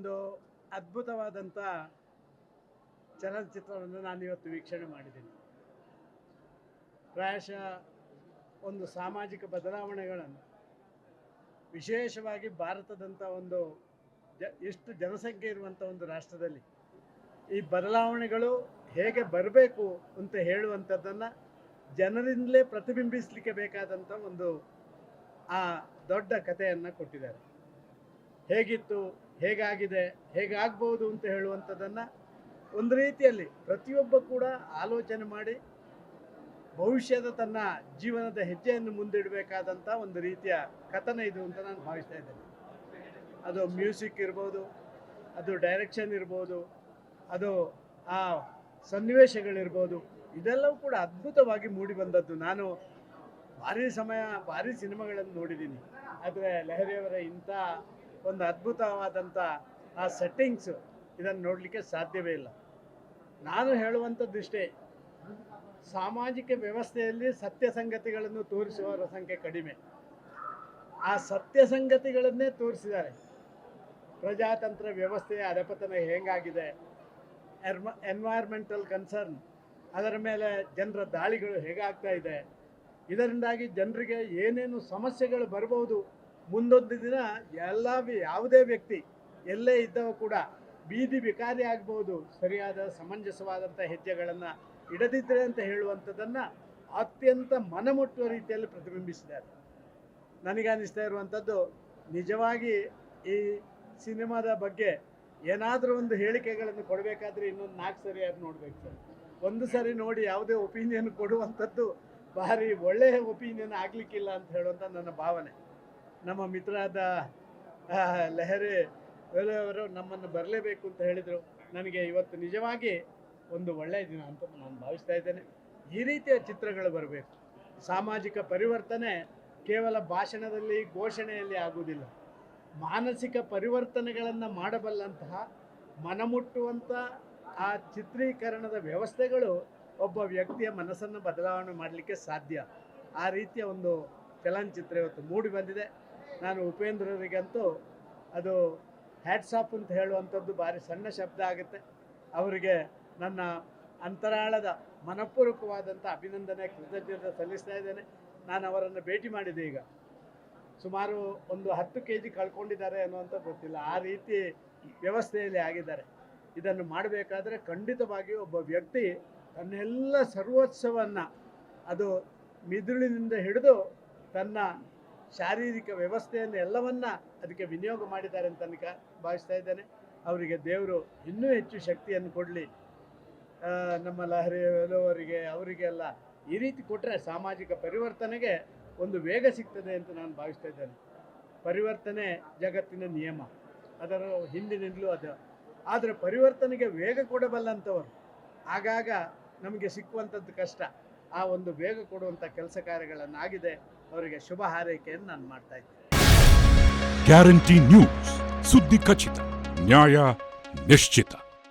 ಒಂದು ಅದ್ಭುತವಾದಂಥ ಚಲನಚಿತ್ರವನ್ನು ನಾನಿವತ್ತು ವೀಕ್ಷಣೆ ಮಾಡಿದ್ದೀನಿ. ಪ್ರಾಯಶಃ ಒಂದು ಸಾಮಾಜಿಕ ಬದಲಾವಣೆಗಳನ್ನು, ವಿಶೇಷವಾಗಿ ಭಾರತದಂಥ ಒಂದು ಎಷ್ಟು ಜನಸಂಖ್ಯೆ ಇರುವಂಥ ಒಂದು ರಾಷ್ಟ್ರದಲ್ಲಿ ಈ ಬದಲಾವಣೆಗಳು ಹೇಗೆ ಬರಬೇಕು ಅಂತ ಹೇಳುವಂಥದ್ದನ್ನು ಜನರಿಂದಲೇ ಪ್ರತಿಬಿಂಬಿಸಲಿಕ್ಕೆ ಬೇಕಾದಂಥ ಒಂದು ಆ ದೊಡ್ಡ ಕಥೆಯನ್ನು ಕೊಟ್ಟಿದ್ದಾರೆ. ಹೇಗಿತ್ತು, ಹೇಗಾಗಿದೆ, ಹೇಗಾಗ್ಬೋದು ಅಂತ ಹೇಳುವಂಥದ್ದನ್ನು ಒಂದು ರೀತಿಯಲ್ಲಿ ಪ್ರತಿಯೊಬ್ಬ ಕೂಡ ಆಲೋಚನೆ ಮಾಡಿ ಭವಿಷ್ಯದ ತನ್ನ ಜೀವನದ ಹೆಜ್ಜೆಯನ್ನು ಮುಂದಿಡಬೇಕಾದಂಥ ಒಂದು ರೀತಿಯ ಕಥನ ಇದು ಅಂತ ನಾನು ಭಾವಿಸ್ತಾ ಇದ್ದೇನೆ. ಅದು ಮ್ಯೂಸಿಕ್ ಇರ್ಬೋದು, ಅದು ಡೈರೆಕ್ಷನ್ ಇರ್ಬೋದು, ಅದು ಆ ಸನ್ನಿವೇಶಗಳಿರ್ಬೋದು, ಇದೆಲ್ಲವೂ ಕೂಡ ಅದ್ಭುತವಾಗಿ ಮೂಡಿ ಬಂದದ್ದು. ನಾನು ಭಾರಿ ಸಿನಿಮಾಗಳನ್ನು ನೋಡಿದ್ದೀನಿ, ಆದರೆ ಲಹರಿಯವರ ಇಂಥ ಒಂದು ಅದ್ಭುತವಾದಂಥ ಆ ಸೆಟ್ಟಿಂಗ್ಸ್ ಇದನ್ನು ನೋಡಲಿಕ್ಕೆ ಸಾಧ್ಯವೇ ಇಲ್ಲ. ನಾನು ಹೇಳುವಂಥದ್ದಿಷ್ಟೇ, ಸಾಮಾಜಿಕ ವ್ಯವಸ್ಥೆಯಲ್ಲಿ ಸತ್ಯ ಸಂಗತಿಗಳನ್ನು ತೋರಿಸುವವರ ಸಂಖ್ಯೆ ಕಡಿಮೆ. ಆ ಸತ್ಯ ಸಂಗತಿಗಳನ್ನೇ ತೋರಿಸಿದ್ದಾರೆ. ಪ್ರಜಾತಂತ್ರ ವ್ಯವಸ್ಥೆಯ ಅಧಪತನ ಹೇಗಾಗಿದೆ, ಎನ್ವೈರ್ಮೆಂಟಲ್ ಕನ್ಸರ್ನ್, ಅದರ ಮೇಲೆ ಜನರ ದಾಳಿಗಳು ಹೇಗಾಗ್ತಾ ಇದೆ, ಇದರಿಂದಾಗಿ ಜನರಿಗೆ ಏನೇನು ಸಮಸ್ಯೆಗಳು ಬರ್ಬೋದು, ಮುಂದೊಂದು ದಿನ ಯಾವುದೇ ವ್ಯಕ್ತಿ ಎಲ್ಲೇ ಇದ್ದವ ಕೂಡ ಬೀದಿ ವಿಕಾರಿ ಆಗ್ಬೋದು, ಸರಿಯಾದ ಸಮಂಜಸವಾದಂಥ ಹೆಜ್ಜೆಗಳನ್ನು ಇಡದಿದ್ದರೆ ಅಂತ ಹೇಳುವಂಥದ್ದನ್ನು ಅತ್ಯಂತ ಮನಮುಟ್ಟುವ ರೀತಿಯಲ್ಲಿ ಪ್ರತಿಬಿಂಬಿಸಿದ್ದಾರೆ. ನನಗನ್ನಿಸ್ತಾ ಇರುವಂಥದ್ದು, ನಿಜವಾಗಿ ಈ ಸಿನಿಮಾದ ಬಗ್ಗೆ ಏನಾದರೂ ಒಂದು ಹೇಳಿಕೆಗಳನ್ನು ಕೊಡಬೇಕಾದ್ರೆ ಇನ್ನೊಂದು 4 ಸರಿ ಅದು ನೋಡಬೇಕು ಸರ್. ಒಂದು ಸರಿ ನೋಡಿ ಯಾವುದೇ ಒಪಿನಿಯನ್ ಕೊಡುವಂಥದ್ದು ಭಾರಿ ಒಳ್ಳೆಯ ಒಪಿನಿಯನ್ ಆಗಲಿಕ್ಕಿಲ್ಲ ಅಂತ ಹೇಳುವಂಥ ನನ್ನ ಭಾವನೆ. ನಮ್ಮ ಮಿತ್ರರಾದ ಲಹರಿ ಅವರು ನಮ್ಮನ್ನು ಬರಲೇಬೇಕು ಅಂತ ಹೇಳಿದರು. ನನಗೆ ಇವತ್ತು ನಿಜವಾಗಿ ಒಂದು ಒಳ್ಳೆಯ ದಿನ ಅಂತ ನಾನು ಭಾವಿಸ್ತಾ ಇದ್ದೇನೆ. ಈ ರೀತಿಯ ಚಿತ್ರಗಳು ಬರಬೇಕು. ಸಾಮಾಜಿಕ ಪರಿವರ್ತನೆ ಕೇವಲ ಭಾಷಣದಲ್ಲಿ, ಘೋಷಣೆಯಲ್ಲಿ ಆಗುವುದಿಲ್ಲ. ಮಾನಸಿಕ ಪರಿವರ್ತನೆಗಳನ್ನು ಮಾಡಬಲ್ಲಂತಹ, ಮನಮುಟ್ಟುವಂಥ ಆ ಚಿತ್ರೀಕರಣದ ವ್ಯವಸ್ಥೆಗಳು ಒಬ್ಬ ವ್ಯಕ್ತಿಯ ಮನಸ್ಸನ್ನು ಬದಲಾವಣೆ ಮಾಡಲಿಕ್ಕೆ ಸಾಧ್ಯ. ಆ ರೀತಿಯ ಒಂದು ಚಲನಚಿತ್ರ ಇವತ್ತು ಮೂಡಿ ಬಂದಿದೆ. ನಾನು ಉಪೇಂದ್ರರಿಗಂತೂ ಅದು ಹ್ಯಾಟ್ಸ್ ಆಫ್ ಅಂತ ಹೇಳುವಂಥದ್ದು ಭಾರಿ ಸಣ್ಣ ಶಬ್ದ ಆಗುತ್ತೆ. ಅವರಿಗೆ ನನ್ನ ಅಂತರಾಳದ ಮನಪೂರ್ವಕವಾದಂಥ ಅಭಿನಂದನೆ, ಕೃತಜ್ಞತೆ ಸಲ್ಲಿಸ್ತಾ ಇದ್ದೇನೆ. ನಾನು ಅವರನ್ನು ಭೇಟಿ ಮಾಡಿದೆ. ಈಗ ಸುಮಾರು ಒಂದು 10 kg ಕಳ್ಕೊಂಡಿದ್ದಾರೆ ಅನ್ನುವಂಥ ಗೊತ್ತಿಲ್ಲ, ಆ ರೀತಿ ವ್ಯವಸ್ಥೆಯಲ್ಲಿ ಆಗಿದ್ದಾರೆ. ಇದನ್ನು ಮಾಡಬೇಕಾದ್ರೆ ಖಂಡಿತವಾಗಿಯೂ ಒಬ್ಬ ವ್ಯಕ್ತಿ ತನ್ನೆಲ್ಲ ಸರ್ವೋತ್ಸವವನ್ನು, ಅದು ಮಿದುಳಿನಿಂದ ಹಿಡಿದು ತನ್ನ ಶಾರೀರಿಕ ವ್ಯವಸ್ಥೆಯನ್ನು ಎಲ್ಲವನ್ನ ಅದಕ್ಕೆ ವಿನಿಯೋಗ ಮಾಡಿದ್ದಾರೆ ಅಂತ ನನಗೆ ಭಾವಿಸ್ತಾ ಇದ್ದೇನೆ. ಅವರಿಗೆ ದೇವರು ಇನ್ನೂ ಹೆಚ್ಚು ಶಕ್ತಿಯನ್ನು ಕೊಡಲಿ. ನಮ್ಮ ಲಹರಿ ಅವರಿಗೆ, ಅವರಿಗೆಲ್ಲ ಈ ರೀತಿ ಕೊಟ್ಟರೆ ಸಾಮಾಜಿಕ ಪರಿವರ್ತನೆಗೆ ಒಂದು ವೇಗ ಸಿಗ್ತದೆ ಅಂತ ನಾನು ಭಾವಿಸ್ತಾ ಇದ್ದೇನೆ. ಪರಿವರ್ತನೆ ಜಗತ್ತಿನ ನಿಯಮ, ಅದರ ಹಿಂದಿನಿಂದಲೂ ಅದು. ಆದರೆ ಪರಿವರ್ತನೆಗೆ ವೇಗ ಕೊಡಬಲ್ಲಂಥವರು ಆಗಾಗ ನಮಗೆ ಸಿಕ್ಕುವಂಥದ್ದು ಕಷ್ಟ. ಆ ಒಂದು ವೇಗ ಕೊಡುವಂಥ ಕೆಲಸ ಕಾರ್ಯಗಳನ್ನಾಗಿದೆ. ಅವರಿಗೆ ಶುಭ ಹಾರೈಕೆಯನ್ನು ನಾನು ಮಾಡ್ತಾ ಇದ್ದೇನೆ. ಗ್ಯಾರಂಟಿ ನ್ಯೂಸ್, ಸುದ್ದಿ ಖಚಿತ, ನ್ಯಾಯ ನಿಶ್ಚಿತ.